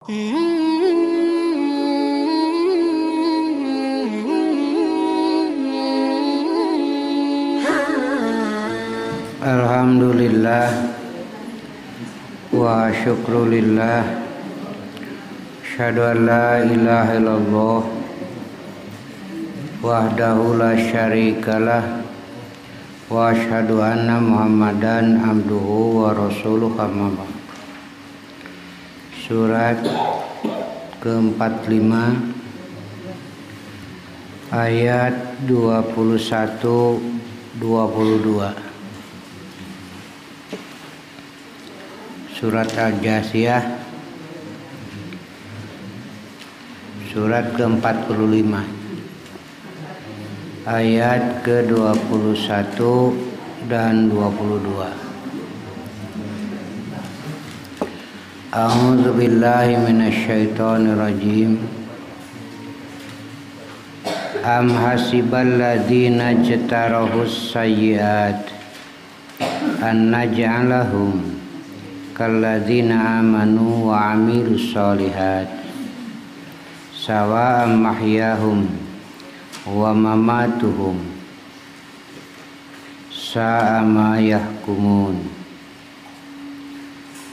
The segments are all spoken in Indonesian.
Alhamdulillah wa syukrulillah, asyhadu an la ilaha illallah wahdahu la syarikalah wa asyhadu anna Muhammadan abduhu wa rasuluh. Amma ba'd. Surat ke-45 ayat 21-22. Surat Al-Jasiyah, surat ke-45 ayat ke-21 dan 22. A'udzu billahi minasyaitonir rajim. Am hasibal ladzina jtarahus sayyiat an naj'alahum kalladzina amanu wa amilus solihat sawa'am mahyahum wa mamatuhum sa'a ma yahkumun.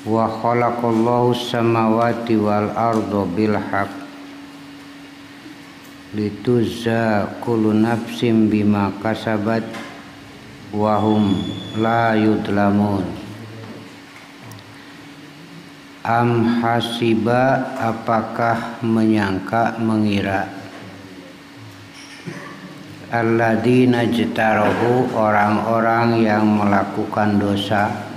Wa khalaqallahu samawati wal arda bil haqq litujza kullu nafsin bima kasabat wa hum la yudlamun. Am hasiba, apakah menyangka, mengira, alladzina jtarahu, orang-orang yang melakukan dosa,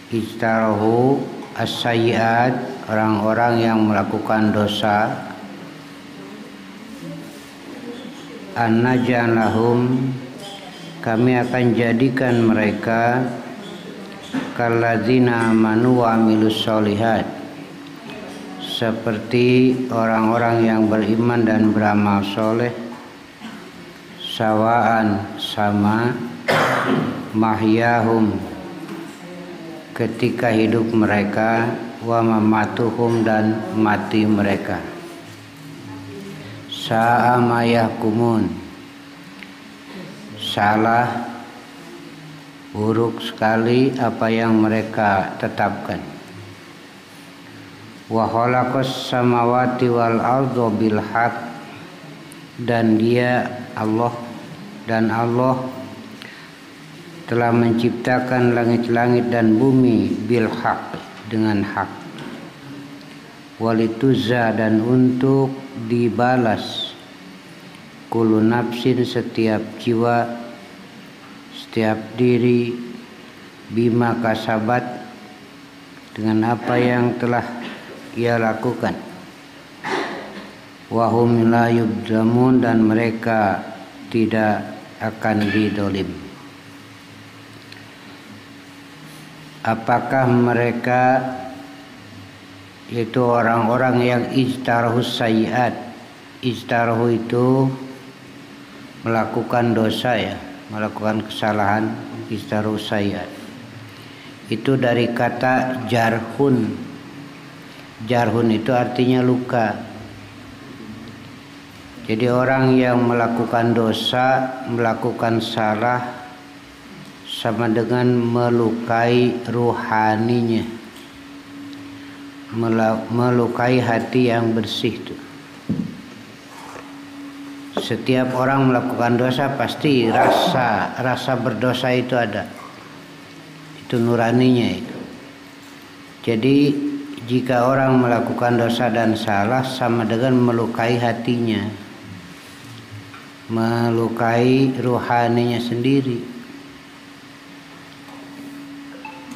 ijtarahu as-sayyiat, orang-orang yang melakukan dosa, an-naj'alahum, kami akan jadikan mereka kalladzina amanu wa amilus solihat, seperti orang-orang yang beriman dan beramal soleh, sawaan, sama, mahyahum, ketika hidup mereka, wa mamatuhum, dan mati mereka, sa'a ma yahkumun, salah, buruk sekali apa yang mereka tetapkan. Wa khalaqas samawati wal arda bil haqq, dan dia Allah telah menciptakan langit-langit dan bumi bil haqq, dengan hak. Walituzza, dan untuk dibalas, kullu nafsin, setiap jiwa, setiap diri, bima kasabat, dengan apa yang telah ia lakukan. Wahum la yudzamun, dan mereka tidak akan didolim. Apakah mereka, yaitu orang-orang yang ijtarahus sayyiat, ijtarahu itu melakukan dosa, ya, melakukan kesalahan, ijtarahu sayyiat, itu dari kata jarhun. Jarhun itu artinya luka. Jadi orang yang melakukan dosa, melakukan salah, sama dengan melukai ruhaninya, melukai hati yang bersih itu. Setiap orang melakukan dosa pasti rasa berdosa itu ada, itu nuraninya itu. Jadi jika orang melakukan dosa dan salah, sama dengan melukai hatinya, melukai ruhaninya sendiri.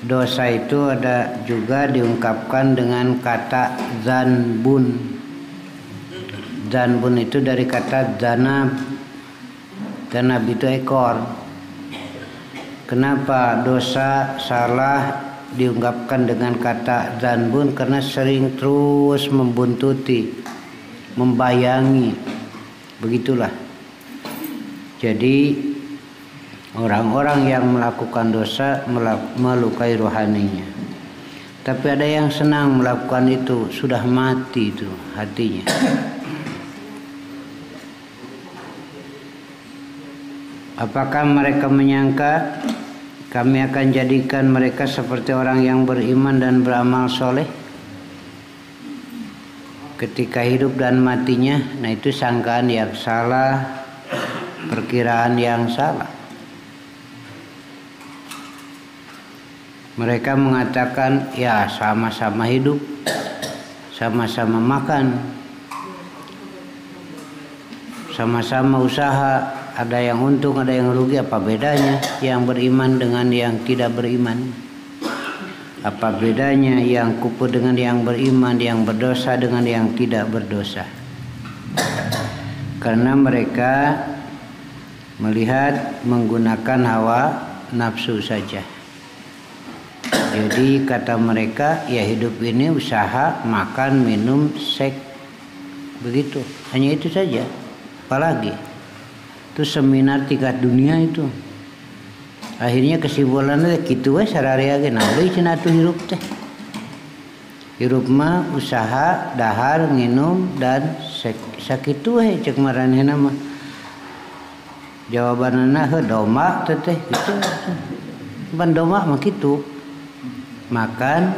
Dosa itu ada juga diungkapkan dengan kata zanbun. Zanbun itu dari kata zanab. Zanab itu ekor. Kenapa dosa salah diungkapkan dengan kata zanbun? Karena sering terus membuntuti, membayangi. Begitulah. Jadi orang-orang yang melakukan dosa melukai rohaninya. Tapi ada yang senang melakukan itu, sudah mati itu hatinya. Apakah mereka menyangka kami akan jadikan mereka seperti orang yang beriman dan beramal soleh ketika hidup dan matinya? Nah, itu sangkaan yang salah, perkiraan yang salah. Mereka mengatakan ya sama-sama hidup, sama-sama makan, sama-sama usaha, ada yang untung, ada yang rugi. Apa bedanya yang beriman dengan yang tidak beriman? Apa bedanya yang kufur dengan yang beriman, yang berdosa dengan yang tidak berdosa? Karena mereka melihat menggunakan hawa nafsu saja. Jadi kata mereka, ya hidup ini usaha, makan, minum, seks, begitu. Hanya itu saja. Apalagi itu seminar tingkat dunia itu. Akhirnya kesimpulannya gitu we sararea ge naon deui cenah atuh hirup teh. Hirup mah usaha, dahar, nginum dan seks. Sakitu we cek maranehna mah. Jawabanana heuh doma teh gitu. Ban doma mah kitu. Makan,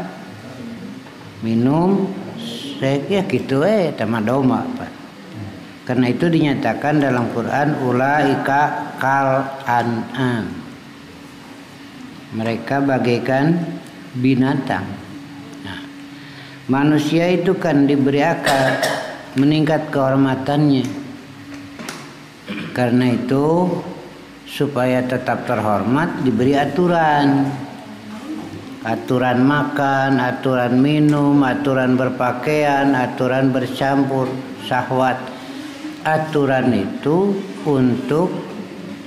minum, seks ya gitu tama doma Pak. Karena itu dinyatakan dalam Quran ulaika kal an'am. Mereka bagaikan binatang. Nah, manusia itu kan diberi akal, meningkat kehormatannya. Karena itu supaya tetap terhormat diberi aturan. Aturan makan, aturan minum, aturan berpakaian, aturan bercampur syahwat. Aturan itu untuk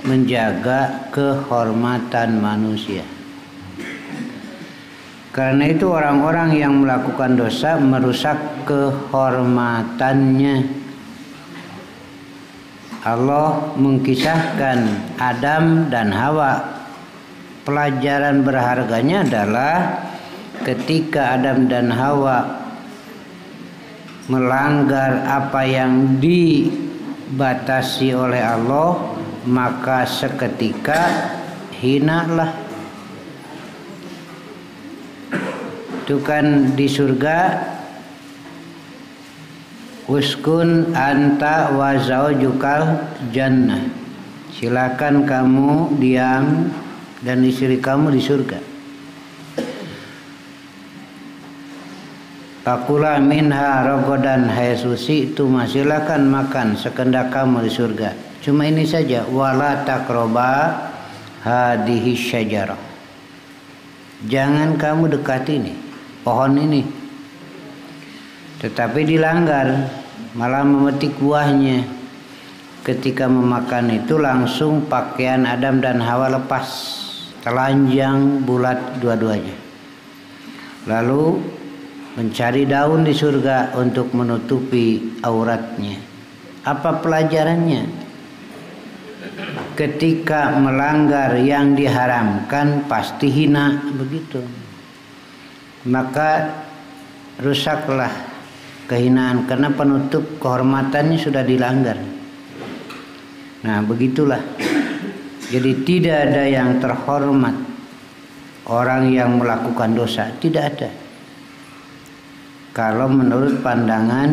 menjaga kehormatan manusia. Karena itu orang-orang yang melakukan dosa merusak kehormatannya. Allah mengkisahkan Adam dan Hawa. Pelajaran berharganya adalah ketika Adam dan Hawa melanggar apa yang dibatasi oleh Allah, maka seketika hinalah. Itu kan di surga, uskun anta wa zaujukal jannah. Silakan kamu diam dan istri kamu di surga. Fakula minha rogodan haisusi itu silakan makan sekendak kamu di surga. Cuma ini saja, wala takroba hadihi syajarah. Jangan kamu dekati ini, pohon ini. Tetapi dilanggar, malah memetik buahnya. Ketika memakan itu langsung pakaian Adam dan Hawa lepas. Telanjang bulat dua-duanya. Lalu mencari daun di surga untuk menutupi auratnya. Apa pelajarannya? Ketika melanggar yang diharamkan pasti hina, begitu. Maka rusaklah kehinaan karena penutup kehormatannya sudah dilanggar. Nah, begitulah. Jadi tidak ada yang terhormat orang yang melakukan dosa, tidak ada. Kalau menurut pandangan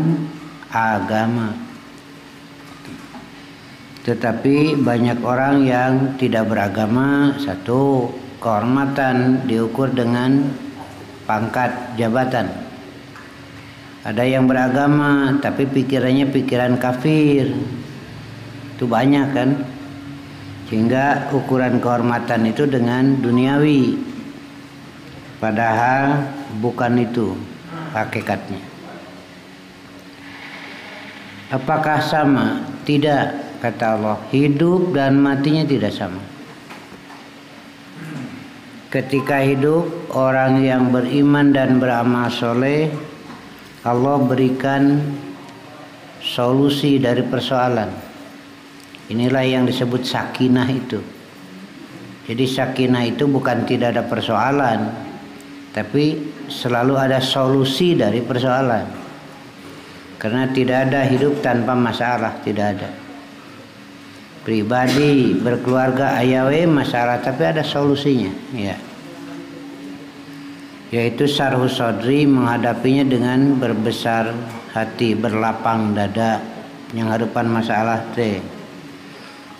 agama. Tetapi banyak orang yang tidak beragama, satu, kehormatan diukur dengan pangkat jabatan. Ada yang beragama tapi pikirannya pikiran kafir. Itu banyak kan? Sehingga ukuran kehormatan itu dengan duniawi. Padahal bukan itu hakikatnya. Apakah sama? Tidak, kata Allah. Hidup dan matinya tidak sama. Ketika hidup, orang yang beriman dan beramal soleh, Allah berikan solusi dari persoalan. Inilah yang disebut sakinah itu. Jadi sakinah itu bukan tidak ada persoalan, tapi selalu ada solusi dari persoalan. Karena tidak ada hidup tanpa masalah, tidak ada. Pribadi, berkeluarga, ayawe masalah, tapi ada solusinya, ya. Yaitu sarhu sodri, menghadapinya dengan berbesar hati, berlapang dada, yang hadapan masalah teh.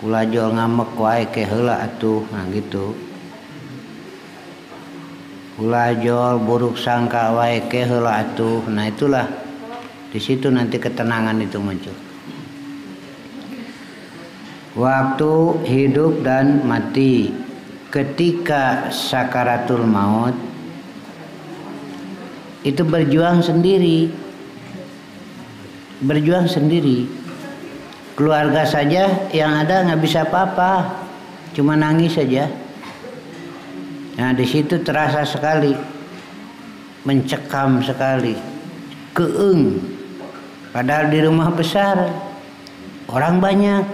Ulah jol ngamek wae ke heula atuh, nah gitu. Ulah jol buruk sangka wae ke heula atuh, nah itulah. Di situ nanti ketenangan itu muncul. Waktu hidup dan mati, ketika sakaratul maut itu berjuang sendiri, keluarga saja yang ada nggak bisa apa-apa, cuma nangis saja. Nah di situ terasa sekali, mencekam sekali, keeng. Padahal di rumah besar, orang banyak,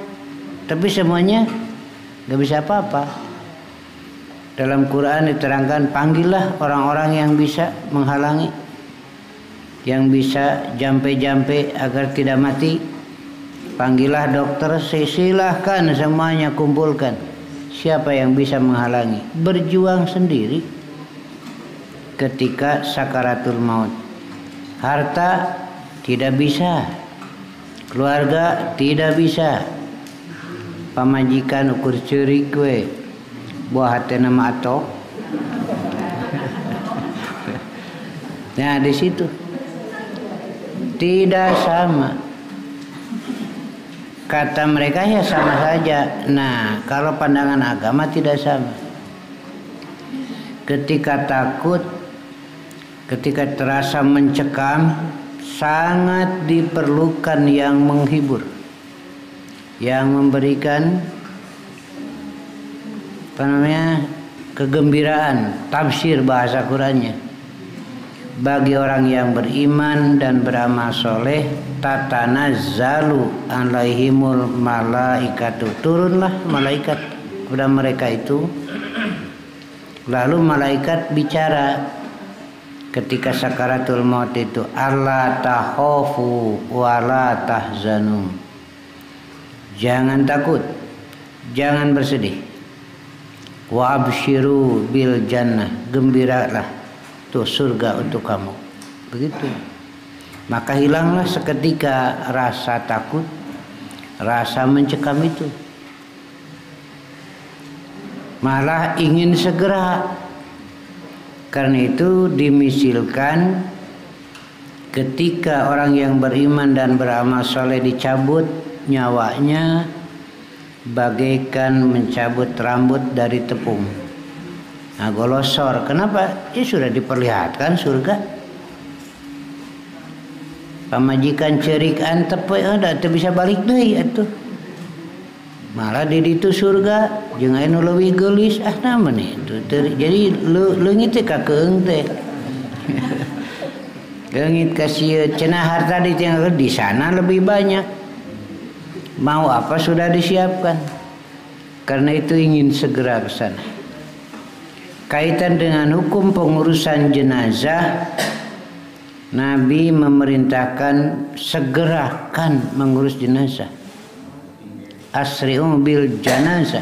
tapi semuanya nggak bisa apa-apa. Dalam Quran diterangkan, panggillah orang-orang yang bisa menghalangi, yang bisa jampe-jampe agar tidak mati. Panggillah dokter, silahkan semuanya kumpulkan. Siapa yang bisa menghalangi? Berjuang sendiri ketika sakaratul maut. Harta tidak bisa, keluarga tidak bisa, pamajikan ukur ceurik we, buah hati nama atok. Nah di situ tidak sama. Kata mereka ya sama saja. Nah kalau pandangan agama tidak sama. Ketika takut, ketika terasa mencekam, sangat diperlukan yang menghibur, yang memberikan kegembiraan, tafsir bahasa Qurannya. Bagi orang yang beriman dan beramal soleh, tatanazzalu alaihimul malaikatu, turunlah malaikat kepada mereka itu. Lalu malaikat bicara ketika sakaratul maut itu, alla takhafu wa la tahzanu. Jangan takut, jangan bersedih. Wa absyiru bil jannah, gembiralah, tuh surga untuk kamu. Begitu. Maka hilanglah seketika rasa takut, rasa mencekam itu. Malah ingin segera. Karena itu dimisilkan ketika orang yang beriman dan beramal soleh dicabut nyawanya, bagaikan mencabut rambut dari tepung. Nah golosor, kenapa? Ya sudah diperlihatkan surga. Pamajikan cerik antep ada, teu bisa balik deui atuh. Malah di ditu surga jeung aya nu leuwih geulis namun itu. Jadi leungit teh ka keung teh. Leungit ka sieun cenah harta ditinggalkeun di sana lebih banyak. Mau apa sudah disiapkan. Karena itu ingin segera ke sana. Kaitan dengan hukum pengurusan jenazah, Nabi memerintahkan segerakan mengurus jenazah. Asri'u bil janazah.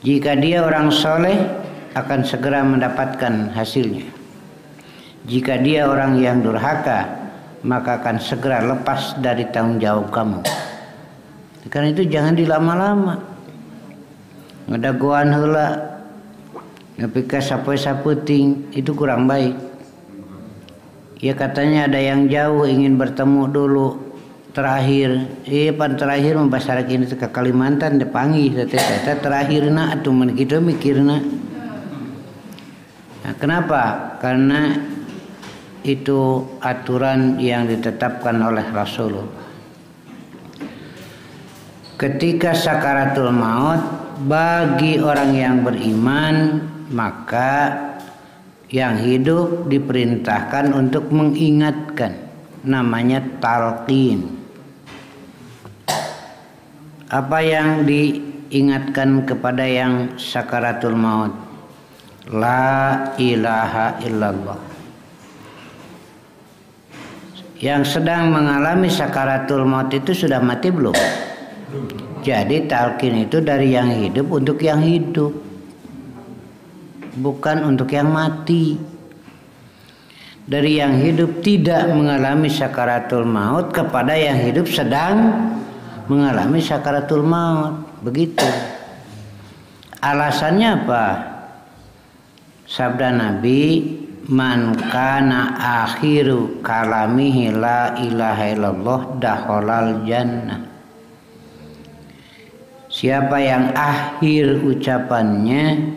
Jika dia orang soleh akan segera mendapatkan hasilnya. Jika dia orang yang durhaka, maka akan segera lepas dari tanggung jawab kamu. Karena itu jangan dilama-lama. Ngadagoan heula, ngapika sapoe-saputing, itu kurang baik. Ya katanya ada yang jauh ingin bertemu dulu. Terakhir, pan terakhir membasarkan ini ke Kalimantan dipanggil teh terakhirna atuh mun kitu mikirna. Nah, kenapa? Karena itu aturan yang ditetapkan oleh Rasulullah. Ketika sakaratul maut bagi orang yang beriman, maka yang hidup diperintahkan untuk mengingatkan, namanya talqin. Apa yang diingatkan kepada yang sakaratul maut? La ilaha illallah. Yang sedang mengalami sakaratul maut itu sudah mati belum? Jadi talqin itu dari yang hidup untuk yang hidup, bukan untuk yang mati. Dari yang hidup tidak mengalami sakaratul maut kepada yang hidup sedang mengalami sakaratul maut. Begitu. Alasannya apa? Sabda Nabi, man kana akhiru kalamihi la ilaha illallah dakhalal jannah. Siapa yang akhir ucapannya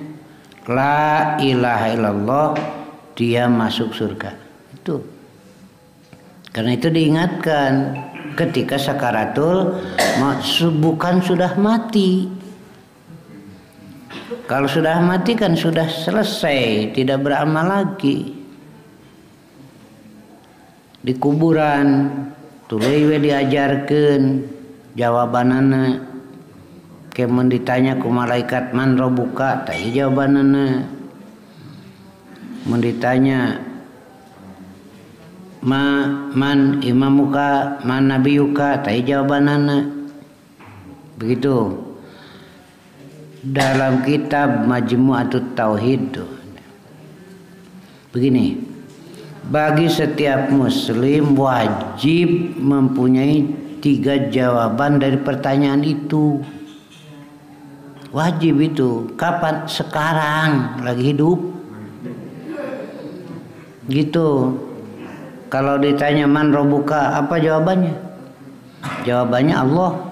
la ilaha illallah, dia masuk surga. Itu. Karena itu diingatkan ketika sakaratul maut, bukan sudah mati. Kalau sudah mati kan sudah selesai, tidak beramal lagi. Di kuburan tuluy we diajarkeun jawabanana. Kemun ditanya ku malaikat man robuka, tah jawabanana. Mun ditanya man imamuka, man nabiyuka, tah jawabanana. Begitu. Dalam kitab Majmu'atut Tauhid begini, bagi setiap muslim wajib mempunyai 3 jawaban dari pertanyaan itu. Wajib itu. Kapan? Sekarang lagi hidup. Gitu. Kalau ditanya man robuka, apa jawabannya? Jawabannya Allah.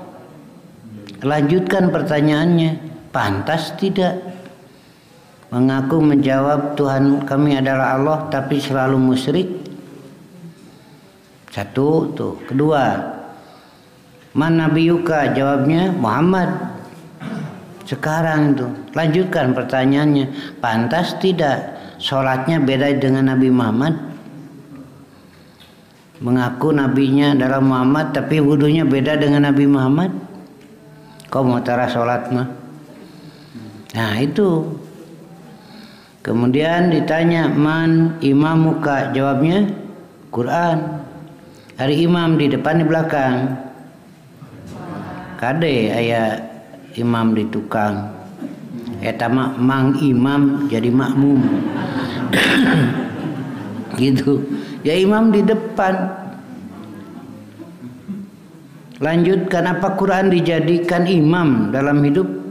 Lanjutkan pertanyaannya. Pantas tidak mengaku menjawab Tuhan kami adalah Allah tapi selalu musyrik? Satu tuh. Kedua, man nabiyuka, jawabnya Muhammad. Sekarang itu lanjutkan pertanyaannya, pantas tidak sholatnya beda dengan Nabi Muhammad? Mengaku nabinya adalah Muhammad tapi wudunya beda dengan Nabi Muhammad? Kau mau tara sholat mah? Nah itu. Kemudian ditanya man imamuka, jawabnya Quran. Hari imam di depan di belakang. Kade aya imam di tukang. Eta mah mang imam jadi makmum. Gitu. Ya imam di depan. Lanjutkan, apa Quran dijadikan imam dalam hidup?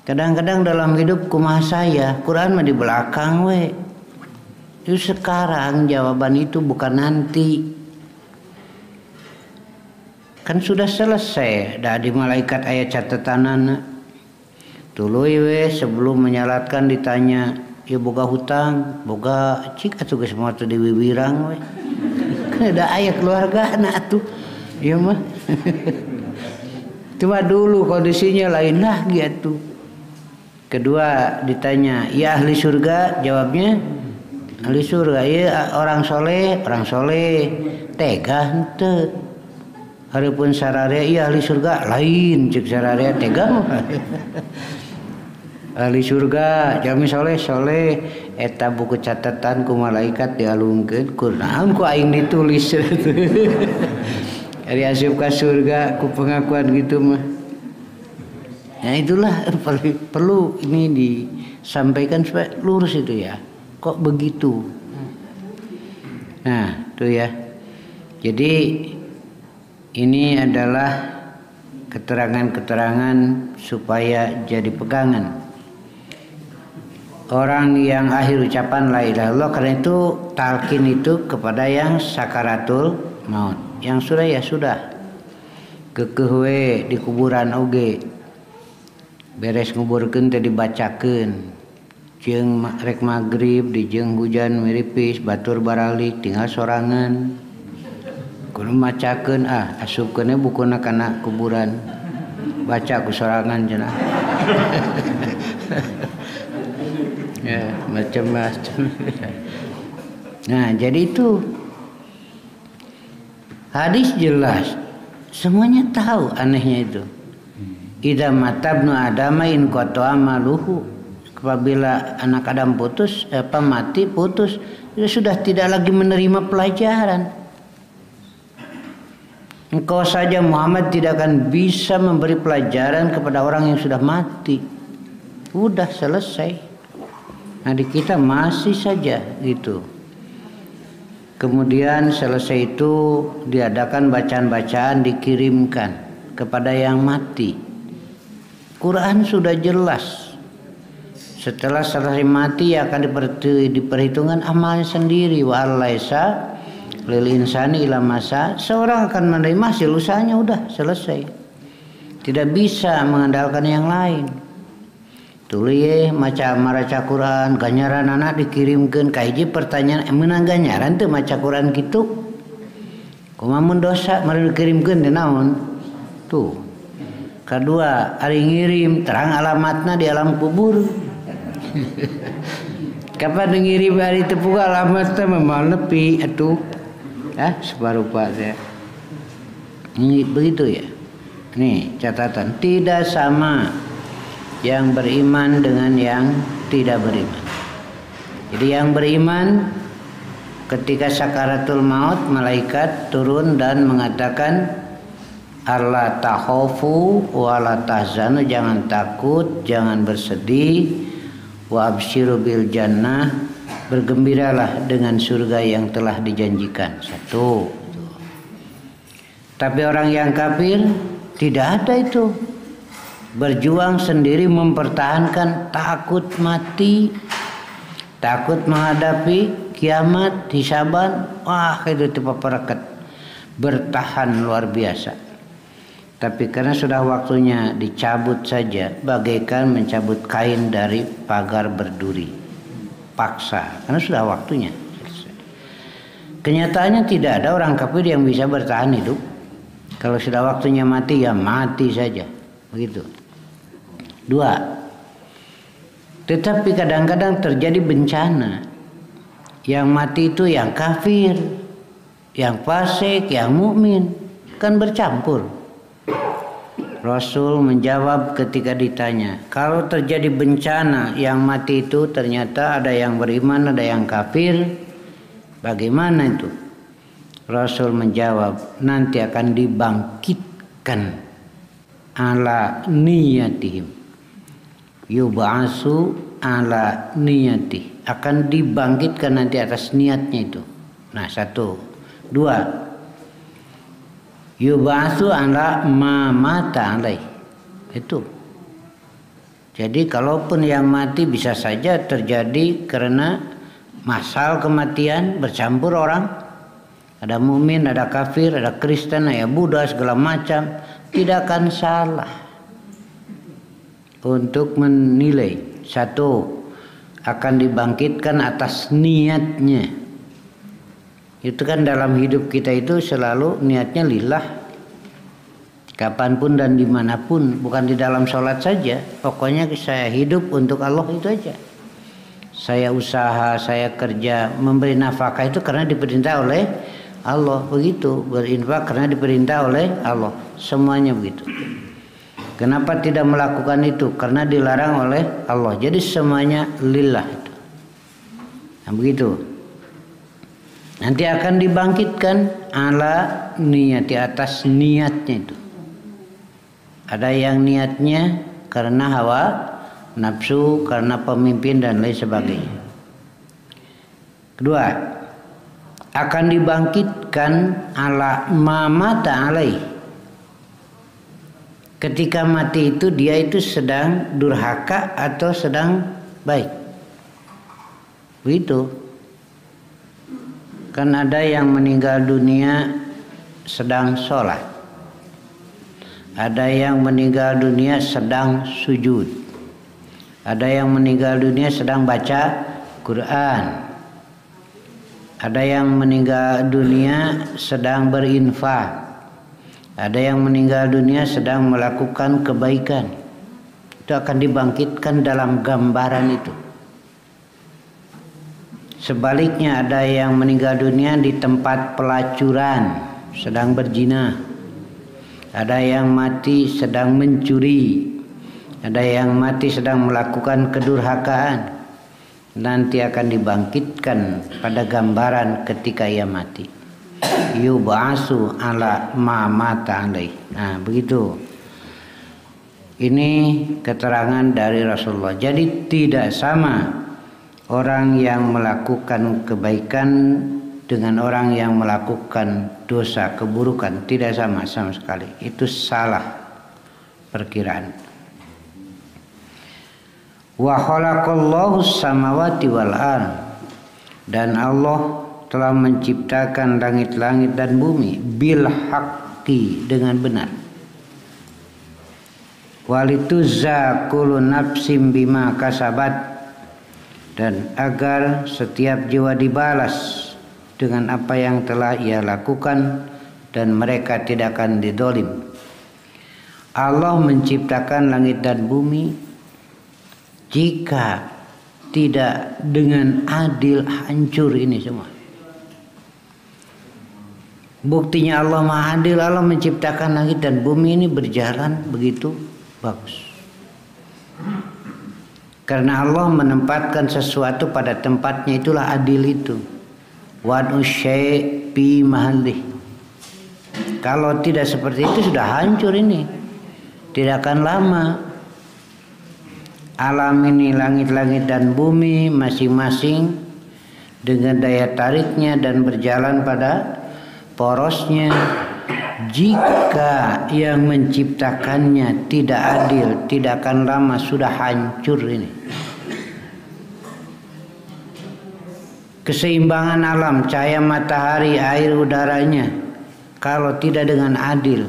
Kadang-kadang dalam hidup kumaha saya, Quran mah di belakang we. Itu sekarang jawaban itu, bukan nanti. Kan sudah selesai, dah di malaikat aya catatanana. Tuluy we sebelum menyalatkan ditanya, ya boga hutang, boga cik atuh geus moal teu diwiwirang we. Kan ada aya keluargana atuh. Ieu mah. Cuma dulu kondisinya lain lagi atuh. Kedua ditanya, ya ahli surga, jawabnya ahli surga. Ya orang soleh tega henteu. Hareupeun sararea iya ahli surga, lain cek sararea tega mah. Ahli surga jami soleh eta buku catatan ku malaikat dialungkeun, kunaon ku aing ditulis. Ari asup ka surga ku pengakuan gitu mah. Nah itulah perlu ini disampaikan supaya lurus itu ya. Kok begitu? Nah itu ya. Jadi ini adalah keterangan-keterangan supaya jadi pegangan. Orang yang akhir ucapan la ilaha illallah, karena itu talqin itu kepada yang sakaratul maut. Yang sudah ya sudah. Keukeuh we di kuburan oge. Beres nguburkeun teh dibacakeun. Jeung rek magrib di jeung hujan miripis batur baralik tinggal sorangan. Kudu macakeun asupkeun bukuna kana kuburan. Baca ku sorangan cenah. Ya, macam-macam. Nah, jadi itu hadis jelas. Semuanya tahu anehnya itu. Idza matabnu adama in qata amaluhu. apabila anak Adam mati putus, dia sudah tidak lagi menerima pelajaran. Engkau saja Muhammad tidak akan bisa memberi pelajaran kepada orang yang sudah mati. Udah selesai. Nah di kita masih saja gitu. Kemudian selesai itu diadakan bacaan-bacaan, dikirimkan kepada yang mati. Quran sudah jelas. Setelah selesai mati akan diperhitungkan amalnya sendiri. Wa alaisa lil insani ila masa. Seorang akan menerima hasil usahanya, udah selesai. Tidak bisa mengandalkan yang lain. Tuluy maca Quran, ganjaran anak dikirimkan kahiji pertanyaan menang ganjaran teu maca Quran kitu. Kumaha mun dosa mari dikirimkeun teh naon? Tuh. Kedua, ari ngirim terang alamatna di alam kubur. Kapan ngirim ari teu puga alamatna memang nepi atuh. Separupa saya. Ini begitu ya. Nih catatan, tidak sama yang beriman dengan yang tidak beriman. Jadi yang beriman ketika sakaratul maut malaikat turun dan mengatakan alla takhafu wa la tahzanu, jangan takut, jangan bersedih, wa absyiru bil jannah, bergembiralah dengan surga yang telah dijanjikan. Satu. Tapi orang yang kafir tidak ada itu. Berjuang sendiri mempertahankan, takut mati, takut menghadapi kiamat, hisaban. Wah itu papareket, bertahan luar biasa. Tapi karena sudah waktunya dicabut saja, bagaikan mencabut kain dari pagar berduri. Paksa, karena sudah waktunya. Kenyataannya tidak ada orang kafir yang bisa bertahan hidup. Kalau sudah waktunya mati ya mati saja, begitu. Dua, tetapi kadang-kadang terjadi bencana. Yang mati itu yang kafir, yang fasik, yang mukmin, kan bercampur. Rasul menjawab ketika ditanya, kalau terjadi bencana yang mati itu ternyata ada yang beriman, ada yang kafir, bagaimana itu? Rasul menjawab, nanti akan dibangkitkan ala niyatihim. Yub'asu ala niyati, akan dibangkitkan nanti atas niatnya itu. Nah satu. Dua, yub'asu ala ma mata alaih. Itu. Jadi kalaupun yang mati bisa saja terjadi karena masal kematian, bercampur orang. Ada mukmin, ada kafir, ada Kristen, ada Buddha, segala macam. Tidak akan salah untuk menilai. Satu, akan dibangkitkan atas niatnya. Itu kan dalam hidup kita itu selalu niatnya lillah, kapanpun dan dimanapun, bukan di dalam sholat saja. Pokoknya saya hidup untuk Allah itu aja. Saya usaha, saya kerja, memberi nafkah itu karena diperintah oleh Allah, begitu. Berinfak karena diperintah oleh Allah, semuanya begitu. Kenapa tidak melakukan itu? Karena dilarang oleh Allah. Jadi semuanya lillah itu. Nah begitu. Nanti akan dibangkitkan ala niat, di atas niatnya itu. Ada yang niatnya karena hawa nafsu, karena pemimpin dan lain sebagainya. Kedua, akan dibangkitkan ala mamata alaih. Ketika mati itu dia itu sedang durhaka atau sedang baik. Begitu. Kan ada yang meninggal dunia sedang sholat. Ada yang meninggal dunia sedang sujud. Ada yang meninggal dunia sedang baca Quran. Ada yang meninggal dunia sedang berinfak. Ada yang meninggal dunia sedang melakukan kebaikan. Itu akan dibangkitkan dalam gambaran itu. Sebaliknya ada yang meninggal dunia di tempat pelacuran, sedang berzina. Ada yang mati sedang mencuri. Ada yang mati sedang melakukan kedurhakaan, nanti akan dibangkitkan pada gambaran ketika ia mati. Yub'asu ala ma mata alaih. Nah, begitu. Ini keterangan dari Rasulullah. Jadi tidak sama orang yang melakukan kebaikan dengan orang yang melakukan dosa, keburukan. Tidak sama sekali. Itu salah perkiraan. Wa khalaqallahu samawati wal ard, dan Allah telah menciptakan langit-langit dan bumi bil haqqi, dengan benar. Walituzza kullu nafsim bima kasabat, dan agar setiap jiwa dibalas dengan apa yang telah ia lakukan dan mereka tidak akan didolim. Allah menciptakan langit dan bumi. Jika tidak dengan adil, hancur ini semua. Buktinya Allah Maha Adil. Allah menciptakan langit dan bumi ini berjalan begitu bagus. Karena Allah menempatkan sesuatu pada tempatnya, itulah adil itu. Wad'u syai' fi mahallih. Kalau tidak seperti itu sudah hancur ini. Tidak akan lama. Alam ini, langit-langit dan bumi masing-masing dengan daya tariknya dan berjalan pada porosnya. Jika yang menciptakannya tidak adil, tidak akan lama sudah hancur ini. Keseimbangan alam, cahaya matahari, air, udaranya, kalau tidak dengan adil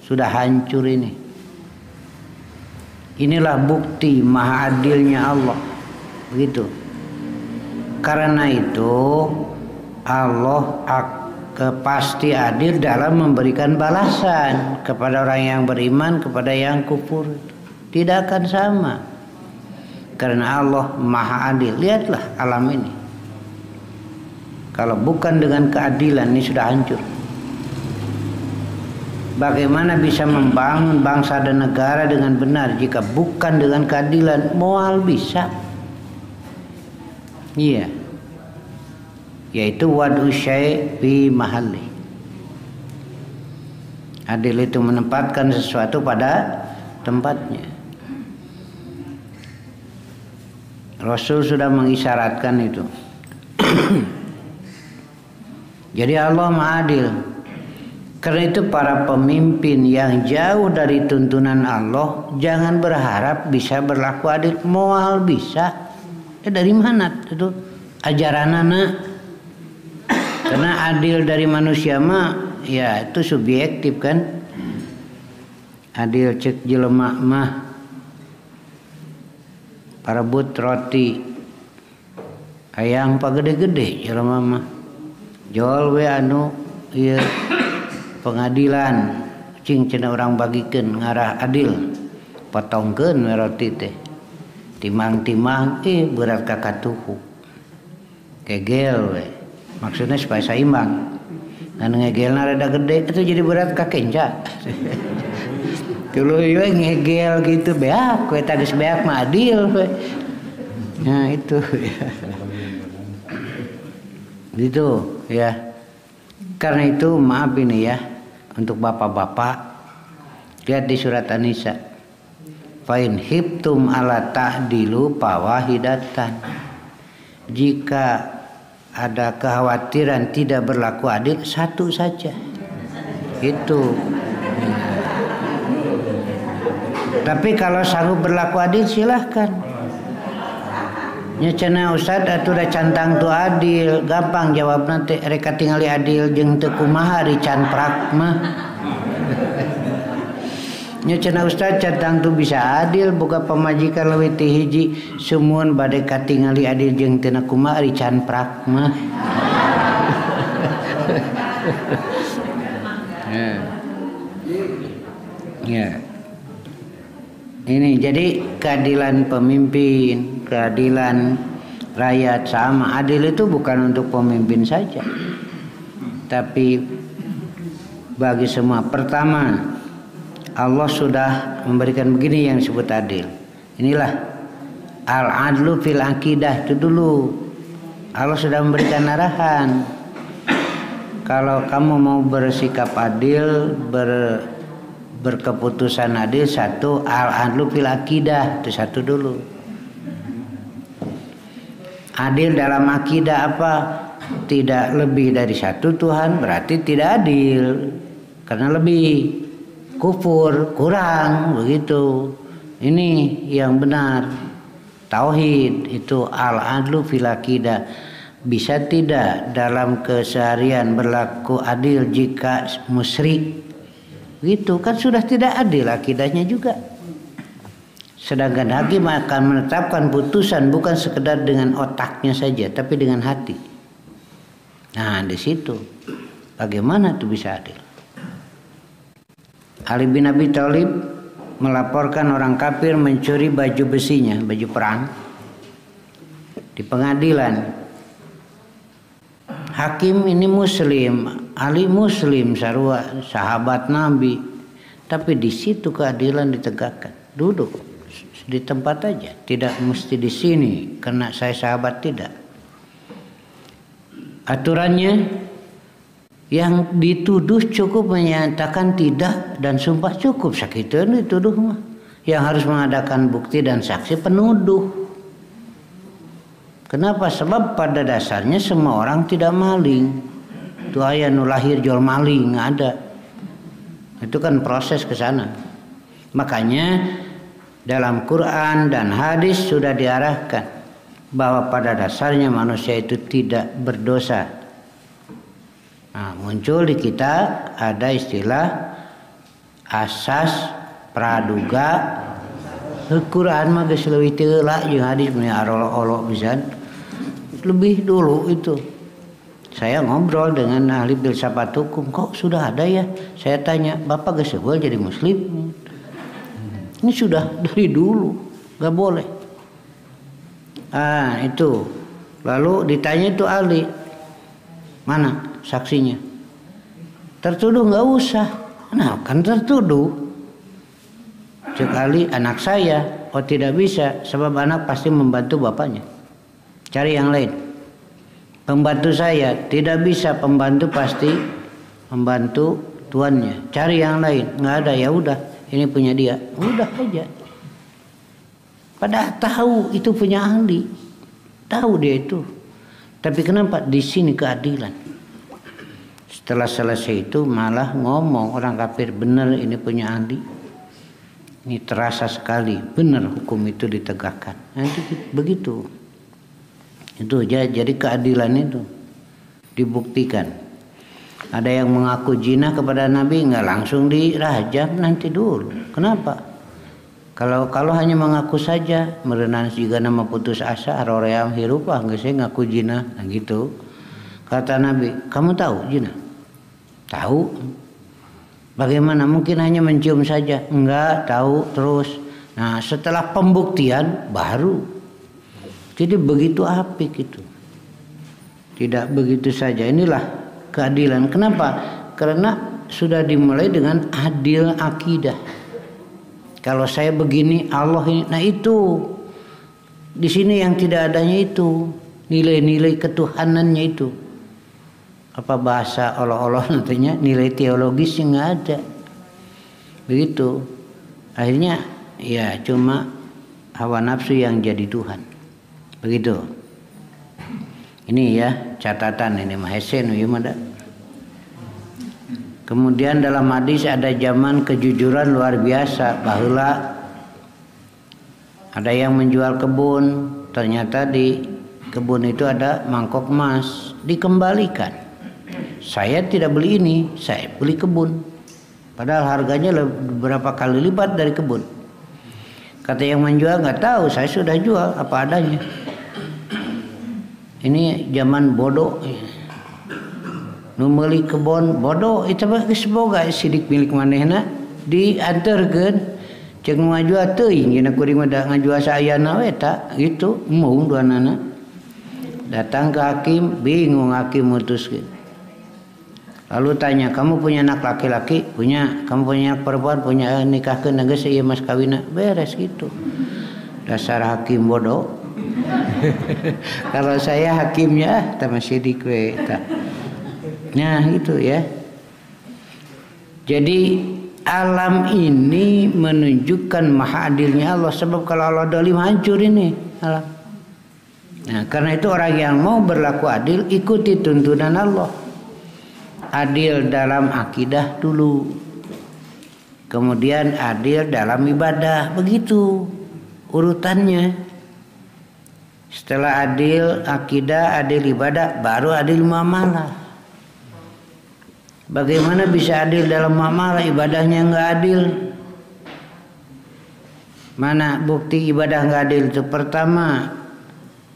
sudah hancur ini. Inilah bukti maha adilnya Allah. Begitu. Karena itu Allah pasti adil dalam memberikan balasan kepada orang yang beriman, kepada yang kufur. Tidak akan sama. Karena Allah maha adil. Lihatlah alam ini. Kalau bukan dengan keadilan, ini sudah hancur. Bagaimana bisa membangun bangsa dan negara dengan benar jika bukan dengan keadilan? Moal bisa. Iya. Yaitu wad'u syai' fi mahalli. Adil itu menempatkan sesuatu pada tempatnya. Rasul sudah mengisyaratkan itu. Jadi Allah Maha Adil. Karena itu para pemimpin yang jauh dari tuntunan Allah jangan berharap bisa berlaku adil. Moal bisa. Dari mana itu ajaran anak? Karena adil dari manusia mah ya itu subjektif kan. Adil cek jelema mah parebut roti hayang pagede-gede jelema mah. Jual we anu ieu pengadilan cing cenah orang bagikeun ngarah adil potongkeun we roti teh timang-timang berat ka katuhu kegel we maksudnya supaya seimbang dan ngegelna rada gede itu jadi berat ka kenca tuluy we ngegel gitu beak we tagis beak mah adil we nah itu gitu ya. Karena itu maaf ini ya untuk bapak-bapak, lihat di surat An-Nisa, fa in hibtum ala ta'dilu fawahidatan. Jika ada kekhawatiran tidak berlaku adil, satu saja. Itu. Tapi kalau sanggup berlaku adil silahkan. Nya cenah Ustad atuh da cantang tu adil, gampang jawabna teh reka tingali adil jeung teu kumaha ri can prak mah. Nya cenah Ustad cantang tu bisa adil boga pamajikan leuwih ti hiji sumuan bade katingali adil jeung teu kumaha ri can prak mah. Ya. Ini jadi keadilan pemimpin, keadilan rakyat sama. Adil itu bukan untuk pemimpin saja, tapi bagi semua. Pertama, Allah sudah memberikan begini yang disebut adil. Inilah al-adlu fil akidah itu dulu. Allah sudah memberikan arahan. Kalau kamu mau bersikap adil, berkeputusan adil, satu al-adlu fil akidah, itu satu dulu. Adil dalam akidah apa? Tidak lebih dari satu Tuhan, berarti tidak adil. Karena lebih kufur, kurang, begitu. Ini yang benar. Tauhid itu al-adlu fil akidah. Bisa tidak dalam keseharian berlaku adil jika musyrik? Gitu kan sudah tidak adil akidahnya juga. Sedangkan hakim akan menetapkan putusan bukan sekedar dengan otaknya saja, tapi dengan hati. Nah, di situ bagaimana itu bisa adil? Ali bin Abi Thalib melaporkan orang kafir mencuri baju besinya, baju perang, di pengadilan. Hakim ini muslim, Ali muslim, sarua sahabat Nabi, tapi di situ keadilan ditegakkan. Duduk di tempat aja, tidak mesti di sini karena saya sahabat, tidak. Aturannya yang dituduh cukup menyatakan tidak dan sumpah cukup, sakitu dituduh mah. Yang harus mengadakan bukti dan saksi penuduh. Kenapa? Sebab pada dasarnya semua orang tidak maling. Itu aya nu lahir jual maling, nggak ada. Itu kan proses ke sana. Makanya dalam Quran dan hadis sudah diarahkan bahwa pada dasarnya manusia itu tidak berdosa. Nah, muncul di kita ada istilah asas praduga. Quran mah geus leuwih teu heula jeung hadis mah arolo-olo pisan. Lebih dulu itu. Saya ngobrol dengan ahli filsafat hukum, kok sudah ada ya? Saya tanya, Bapak geus seul jadi muslim? Ini sudah dari dulu, enggak boleh. Ah, itu. Lalu ditanya itu ahli. Mana saksinya? Tertuduh enggak usah. Nah, kan tertuduh. Sekali anak saya, oh tidak bisa, sebab anak pasti membantu bapaknya. Cari yang lain. Pembantu saya tidak bisa, pembantu pasti membantu tuannya. Cari yang lain, nggak ada, ya udah, ini punya dia, udah aja. Padahal tahu itu punya ahli, tahu dia itu. Tapi kenapa di sini keadilan? Setelah selesai itu malah ngomong orang kafir, benar ini punya ahli. Ini terasa sekali, benar hukum itu ditegakkan. Nanti begitu. Itu jadi keadilan itu dibuktikan. Ada yang mengaku zina kepada Nabi, nggak langsung dirajam, nanti dulu. Kenapa? Kalau hanya mengaku saja, merenang juga nama putus asa, aroream hirup, nggak saya ngaku zina, nah gitu. Kata Nabi, kamu tahu zina? Tahu. Bagaimana? Mungkin hanya mencium saja. Enggak, tahu terus. Nah, setelah pembuktian baru. Jadi begitu apik itu. Tidak begitu saja. Inilah keadilan. Kenapa? Karena sudah dimulai dengan adil akidah. Kalau saya begini, Allah ini. Nah itu. Di sini yang tidak adanya itu. Nilai-nilai ketuhanannya itu. Apa bahasa Allah nantinya nilai teologis yang nggak ada, begitu. Akhirnya ya cuma hawa nafsu yang jadi Tuhan, begitu. Ini ya catatan ini mahesen ada. Kemudian dalam hadis ada zaman kejujuran luar biasa, bahula ada yang menjual kebun, ternyata di kebun itu ada mangkok emas, dikembalikan. Saya tidak beli ini, saya beli kebun. Padahal harganya beberapa kali lipat dari kebun. Kata yang menjual, nggak tahu, saya sudah jual apa adanya. Ini zaman bodoh. Nu meuli kebun bodoh, itu mah geus boga sidik milik manehna dianterkeun. Ceuk nu ngajual teuing, cenah kuring mah ngajual saayana we eta, gitu, mung duanana. Datang ke hakim, bingung hakim mutuskeun. Lalu tanya, kamu punya anak laki-laki? Punya. Kamu punya anak perempuan? Punya. Nikahkeun geus ieu mas kawina. Beres gitu. Dasar hakim bodoh. Kalau saya hakimnya tah masih dikwe tah. Nah itu ya. Jadi alam ini menunjukkan maha adilnya Allah. Sebab kalau Allah zalim hancur ini alam. Nah karena itu orang yang mau berlaku adil ikuti tuntunan Allah. Adil dalam akidah dulu. Kemudian adil dalam ibadah. Begitu urutannya. Setelah adil akidah, adil ibadah, baru adil muamalah. Bagaimana bisa adil dalam muamalah, ibadahnya enggak adil? Mana bukti ibadah enggak adil itu? Pertama,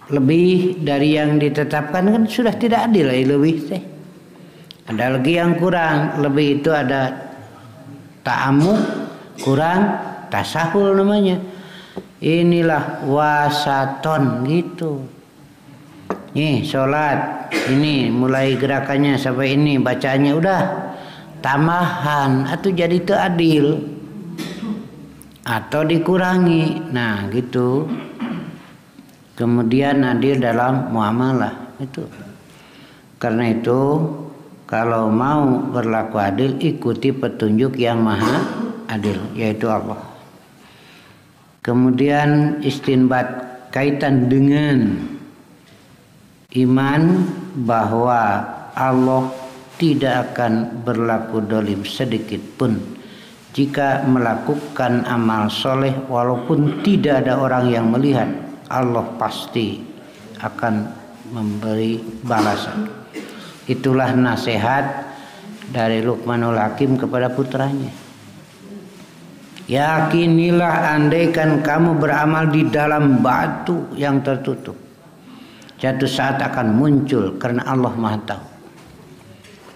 lebih dari yang ditetapkan kan sudah tidak adil, lebih teh. Ada lagi yang kurang, lebih itu ada ta'amu, kurang tasahul namanya. Inilah wasaton gitu. Nih sholat ini mulai gerakannya sampai ini bacaannya udah tambahan atau jadi itu adil atau dikurangi. Nah gitu. Kemudian adil dalam muamalah itu. Karena itu kalau mau berlaku adil ikuti petunjuk yang maha adil yaitu Allah. Kemudian istinbat kaitan dengan iman bahwa Allah tidak akan berlaku dolim sedikit pun jika melakukan amal soleh walaupun tidak ada orang yang melihat. Allah pasti akan memberi balasan. Itulah nasihat dari Luqmanul Hakim kepada putranya. Yakinilah andaikan kamu beramal di dalam batu yang tertutup, suatu saat akan muncul karena Allah Maha Tahu.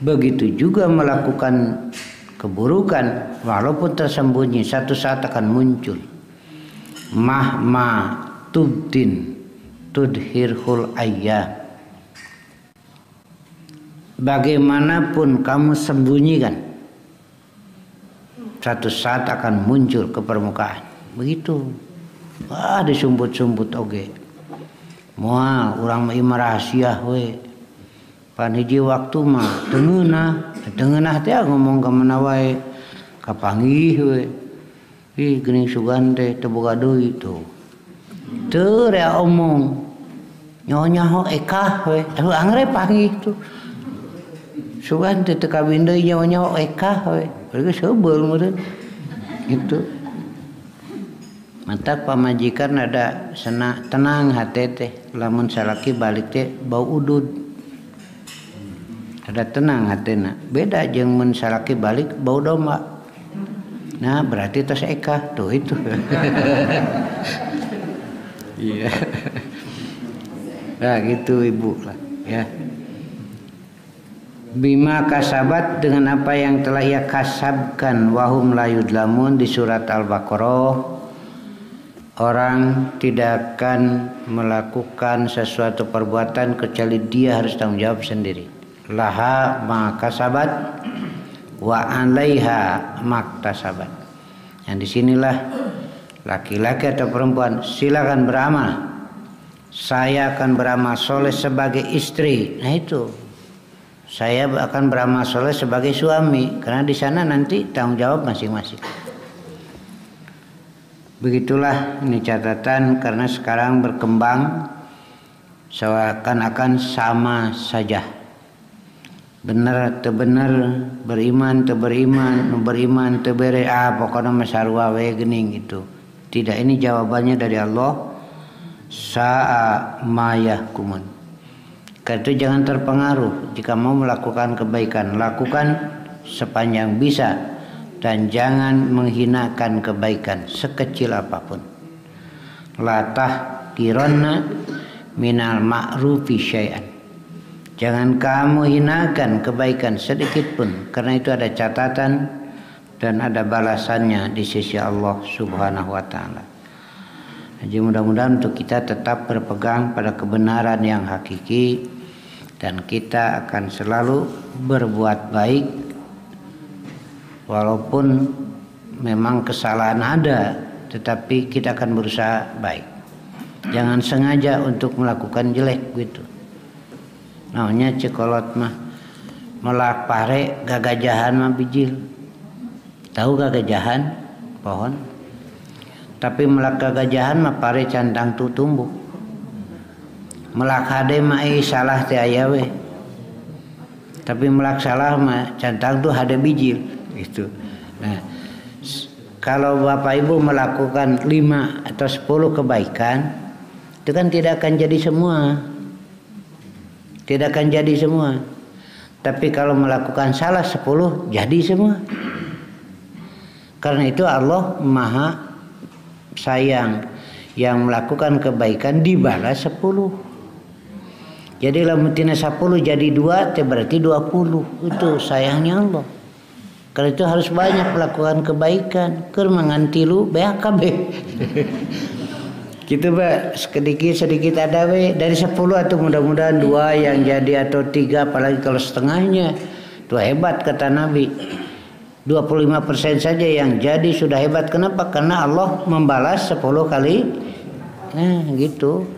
Begitu juga melakukan keburukan walaupun tersembunyi, suatu saat akan muncul. Mahma tubdin tudhirhul ayyam. Bagaimanapun kamu sembunyikan, suatu saat akan muncul ke permukaan. Begitu. Wah, disumbut-sumbut oge. Moal urang mah rahasia we. Pan hiji waktu mah teungeunah teh ngomong ka mana wae. Kapanggih we. Ih geuning sugan teh teu boga deui tuh. Teu rea omong. Nyonya ho ekah we. Teu angre panggih tuh. Sugan teh teu kawin deui nyonya ho ekah we. Geus heubeul meureun. Gitu. Mantap pamajikan ada tenang hati teh lamun salaki balik teh bau udud ada tenang hatena beda jeung mun salaki balik bau domba. Nah berarti tos ekah tuh itu. Iya. Nah gitu ibu lah ya. Bima kasabat dengan apa yang telah ia kasabkan wahum la yudlamun di surat Al-Baqarah. Orang tidak akan melakukan sesuatu perbuatan kecuali dia harus tanggung jawab sendiri. Laha ma kasabat wa 'alaiha maktasabat. Yang disinilah laki-laki atau perempuan silakan beramal. Saya akan beramal soleh sebagai istri. Nah itu. Saya akan beramal soleh sebagai suami. Karena di sana nanti tanggung jawab masing-masing. Begitulah ini catatan karena sekarang berkembang seakan-akan sama saja. Benar atau benar, beriman atau beriman atau bere pokoknya masarua we geuning gitu. Tidak, ini jawabannya dari Allah. Sa'a ma yahkumun. Karena itu jangan terpengaruh jika mau melakukan kebaikan, lakukan sepanjang bisa. Dan jangan menghinakan kebaikan sekecil apapun. Latah kironna minal ma'rufi syai'an. Jangan kamu hinakan kebaikan sedikit pun. Karena itu ada catatan dan ada balasannya di sisi Allah subhanahu wa ta'ala. Jadi mudah-mudahan untuk kita tetap berpegang pada kebenaran yang hakiki. dan kita akan selalu berbuat baik walaupun memang kesalahan ada, tetapi kita akan berusaha baik. Jangan sengaja untuk melakukan jelek gitu. Namanya cekolot mah melak pare gagajahan mah bijil. Tahu gagajahan pohon? Tapi melak gagajahan mah pare cantang tu tumbuh. Melak hade mah salah teh aya we. Tapi melak salah mah cantang tu hade bijil gitu. Nah, kalau Bapak Ibu melakukan 5 atau 10 kebaikan, itu kan tidak akan jadi semua. Tidak akan jadi semua. Tapi kalau melakukan salah 10, jadi semua. Karena itu Allah Maha sayang, yang melakukan kebaikan dibalas 10. Jadi lamun tina 10 jadi 2, itu berarti 20. Itu sayangnya Allah. Karena itu harus banyak melakukan kebaikan. Keur mangantilu BHKB. Gitu Pak, sedikit ada we. Dari 10 atau mudah-mudahan 2 yang jadi atau 3, apalagi kalau setengahnya. Itu hebat kata Nabi. 25% saja yang jadi sudah hebat. Kenapa? Karena Allah membalas 10 kali. Nah gitu.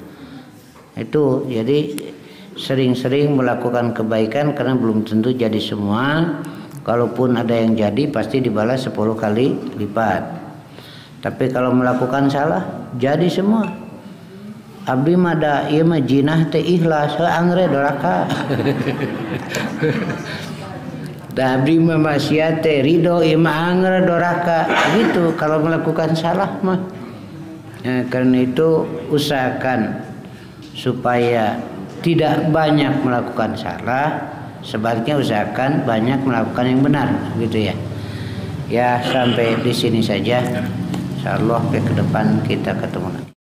Itu jadi sering-sering melakukan kebaikan karena belum tentu jadi semua. Kalaupun ada yang jadi pasti dibalas 10 kali lipat. Tapi kalau melakukan salah jadi semua. Abdi mah da ieu mah jinah teh ikhlas, angre doraka. Da abdi mah maksiat teh ridho ieu mah angre doraka. Gitu kalau melakukan salah mah. Ya, karena itu usahakan supaya tidak banyak melakukan salah. Sebaliknya usahakan banyak melakukan yang benar, gitu ya. Ya sampai di sini saja. Insyaallah ke depan kita ketemu lagi.